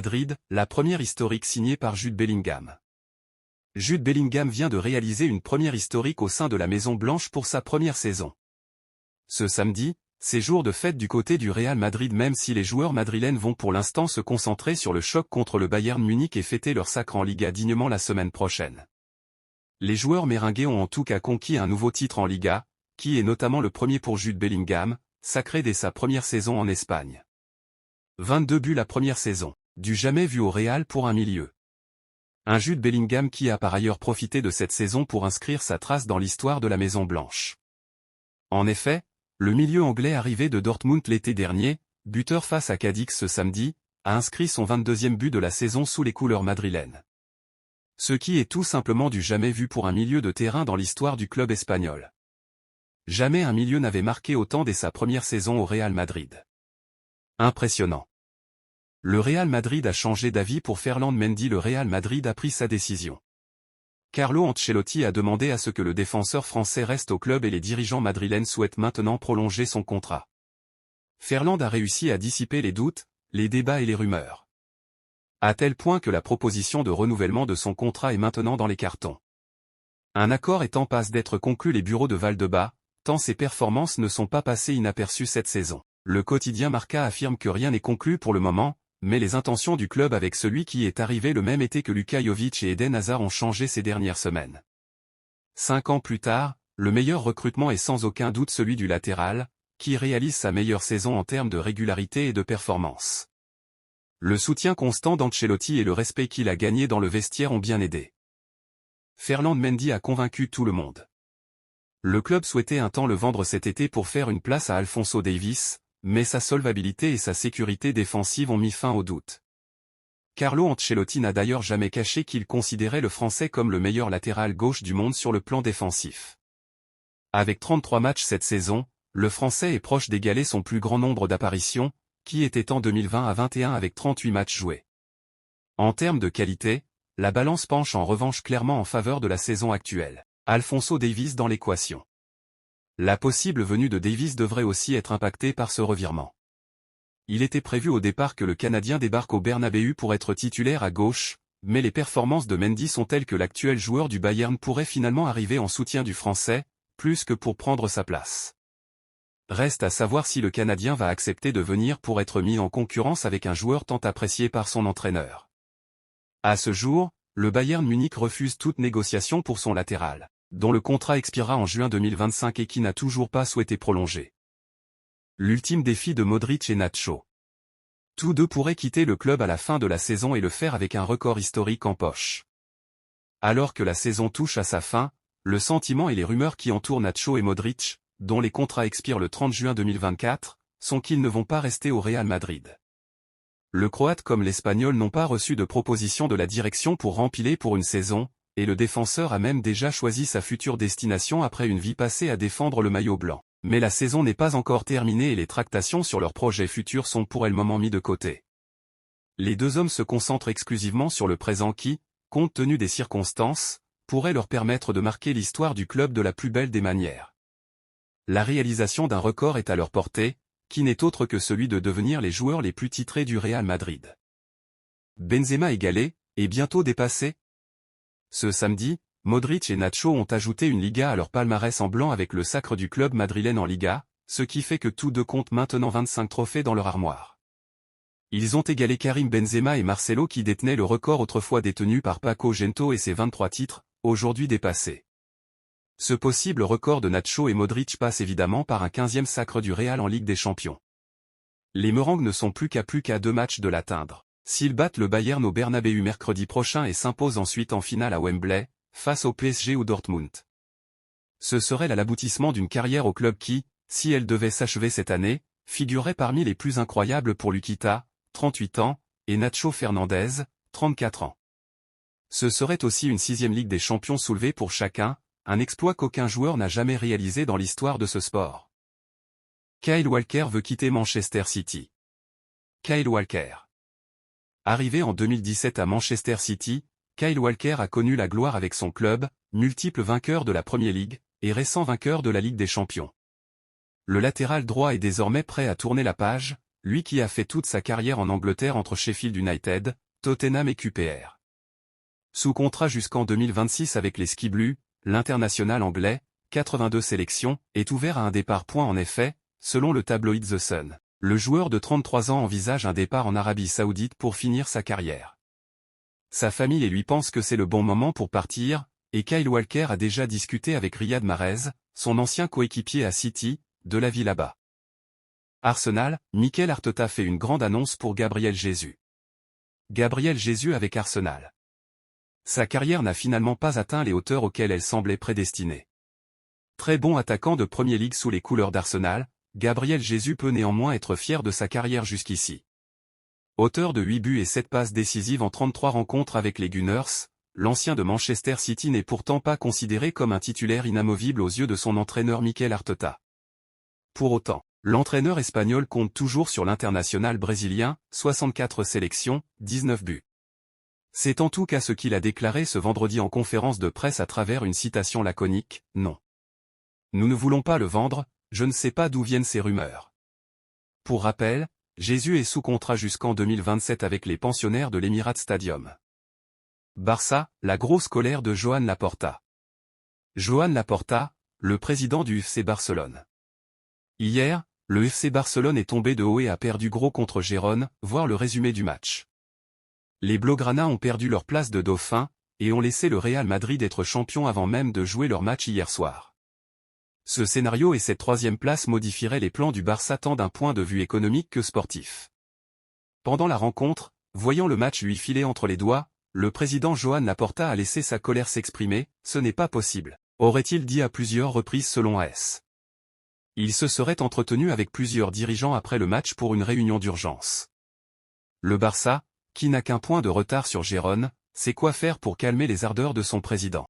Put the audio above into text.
Madrid, la première historique signée par Jude Bellingham. Jude Bellingham vient de réaliser une première historique au sein de la Maison Blanche pour sa première saison. Ce samedi, c'est jour de fête du côté du Real Madrid même si les joueurs madrilènes vont pour l'instant se concentrer sur le choc contre le Bayern Munich et fêter leur sacre en Liga dignement la semaine prochaine. Les joueurs merengues ont en tout cas conquis un nouveau titre en Liga, qui est notamment le premier pour Jude Bellingham, sacré dès sa première saison en Espagne. 22 buts la première saison, du jamais vu au Real pour un milieu. Un Jude Bellingham qui a par ailleurs profité de cette saison pour inscrire sa trace dans l'histoire de la Maison Blanche. En effet, le milieu anglais arrivé de Dortmund l'été dernier, buteur face à Cadix ce samedi, a inscrit son 22e but de la saison sous les couleurs madrilènes. Ce qui est tout simplement du jamais vu pour un milieu de terrain dans l'histoire du club espagnol. Jamais un milieu n'avait marqué autant dès sa première saison au Real Madrid. Impressionnant. Le Real Madrid a changé d'avis pour Ferland Mendy. Le Real Madrid a pris sa décision. Carlo Ancelotti a demandé à ce que le défenseur français reste au club et les dirigeants madrilènes souhaitent maintenant prolonger son contrat. Ferland a réussi à dissiper les doutes, les débats et les rumeurs. À tel point que la proposition de renouvellement de son contrat est maintenant dans les cartons. Un accord est en passe d'être conclu les bureaux de Valdebebas, tant ses performances ne sont pas passées inaperçues cette saison. Le quotidien Marca affirme que rien n'est conclu pour le moment, mais les intentions du club avec celui qui est arrivé le même été que Luka Jovic et Eden Hazard ont changé ces dernières semaines. 5 ans plus tard, le meilleur recrutement est sans aucun doute celui du latéral, qui réalise sa meilleure saison en termes de régularité et de performance. Le soutien constant d'Ancelotti et le respect qu'il a gagné dans le vestiaire ont bien aidé. Ferland Mendy a convaincu tout le monde. Le club souhaitait un temps le vendre cet été pour faire une place à Alphonso Davies, mais sa solvabilité et sa sécurité défensive ont mis fin aux doutes. Carlo Ancelotti n'a d'ailleurs jamais caché qu'il considérait le Français comme le meilleur latéral gauche du monde sur le plan défensif. Avec 33 matchs cette saison, le Français est proche d'égaler son plus grand nombre d'apparitions, qui était en 2020 à 21 avec 38 matchs joués. En termes de qualité, la balance penche en revanche clairement en faveur de la saison actuelle. Alphonso Davies dans l'équation. La possible venue de Davies devrait aussi être impactée par ce revirement. Il était prévu au départ que le Canadien débarque au Bernabéu pour être titulaire à gauche, mais les performances de Mendy sont telles que l'actuel joueur du Bayern pourrait finalement arriver en soutien du Français, plus que pour prendre sa place. Reste à savoir si le Canadien va accepter de venir pour être mis en concurrence avec un joueur tant apprécié par son entraîneur. À ce jour, le Bayern Munich refuse toute négociation pour son latéral, dont le contrat expirera en juin 2025 et qui n'a toujours pas souhaité prolonger. L'ultime défi de Modric et Nacho. Tous deux pourraient quitter le club à la fin de la saison et le faire avec un record historique en poche. Alors que la saison touche à sa fin, le sentiment et les rumeurs qui entourent Nacho et Modric, dont les contrats expirent le 30 juin 2024, sont qu'ils ne vont pas rester au Real Madrid. Le Croate comme l'Espagnol n'ont pas reçu de proposition de la direction pour rempiler pour une saison, et le défenseur a même déjà choisi sa future destination après une vie passée à défendre le maillot blanc. Mais la saison n'est pas encore terminée et les tractations sur leurs projets futurs sont pour le moment mis de côté. Les deux hommes se concentrent exclusivement sur le présent qui, compte tenu des circonstances, pourrait leur permettre de marquer l'histoire du club de la plus belle des manières. La réalisation d'un record est à leur portée, qui n'est autre que celui de devenir les joueurs les plus titrés du Real Madrid. Benzema égalé, et bientôt dépassé. Ce samedi, Modric et Nacho ont ajouté une Liga à leur palmarès en blanc avec le sacre du club madrilène en Liga, ce qui fait que tous deux comptent maintenant 25 trophées dans leur armoire. Ils ont égalé Karim Benzema et Marcelo qui détenaient le record autrefois détenu par Paco Gento et ses 23 titres, aujourd'hui dépassés. Ce possible record de Nacho et Modric passe évidemment par un 15e sacre du Real en Ligue des Champions. Les Merengues ne sont plus qu'à 2 matchs de l'atteindre. S'ils battent le Bayern au Bernabéu mercredi prochain et s'imposent ensuite en finale à Wembley, face au PSG ou Dortmund. Ce serait l'aboutissement d'une carrière au club qui, si elle devait s'achever cette année, figurerait parmi les plus incroyables pour Luquita, 38 ans, et Nacho Fernandez, 34 ans. Ce serait aussi une 6e Ligue des Champions soulevée pour chacun, un exploit qu'aucun joueur n'a jamais réalisé dans l'histoire de ce sport. Kyle Walker veut quitter Manchester City. Kyle Walker. Arrivé en 2017 à Manchester City, Kyle Walker a connu la gloire avec son club, multiple vainqueur de la Premier League, et récent vainqueur de la Ligue des Champions. Le latéral droit est désormais prêt à tourner la page, lui qui a fait toute sa carrière en Angleterre entre Sheffield United, Tottenham et QPR. Sous contrat jusqu'en 2026 avec les Ski Blues, l'international anglais, 82 sélections, est ouvert à un départ. En effet, selon le tabloïd The Sun, le joueur de 33 ans envisage un départ en Arabie Saoudite pour finir sa carrière. Sa famille et lui pensent que c'est le bon moment pour partir, et Kyle Walker a déjà discuté avec Riyad Mahrez, son ancien coéquipier à City, de la vie là-bas. Arsenal, Mikel Arteta fait une grande annonce pour Gabriel Jesus. Gabriel Jesus avec Arsenal. Sa carrière n'a finalement pas atteint les hauteurs auxquelles elle semblait prédestinée. Très bon attaquant de Premier League sous les couleurs d'Arsenal, Gabriel Jesus peut néanmoins être fier de sa carrière jusqu'ici. Auteur de 8 buts et 7 passes décisives en 33 rencontres avec les Gunners, l'ancien de Manchester City n'est pourtant pas considéré comme un titulaire inamovible aux yeux de son entraîneur Mikel Arteta. Pour autant, l'entraîneur espagnol compte toujours sur l'international brésilien, 64 sélections, 19 buts. C'est en tout cas ce qu'il a déclaré ce vendredi en conférence de presse à travers une citation laconique, « Non. Nous ne voulons pas le vendre, je ne sais pas d'où viennent ces rumeurs. » Pour rappel, Jesus est sous contrat jusqu'en 2027 avec les pensionnaires de l'Emirates Stadium. Barça, la grosse colère de Joan Laporta. Joan Laporta, le président du FC Barcelone. Hier, le FC Barcelone est tombé de haut et a perdu gros contre Gérone, voir le résumé du match. Les Blaugrana ont perdu leur place de dauphin, et ont laissé le Real Madrid être champion avant même de jouer leur match hier soir. Ce scénario et cette troisième place modifieraient les plans du Barça tant d'un point de vue économique que sportif. Pendant la rencontre, voyant le match lui filer entre les doigts, le président Joan Laporta a laissé sa colère s'exprimer, « Ce n'est pas possible », aurait-il dit à plusieurs reprises selon AS. Il se serait entretenu avec plusieurs dirigeants après le match pour une réunion d'urgence. Le Barça, qui n'a qu'un point de retard sur Gérone, sait quoi faire pour calmer les ardeurs de son président.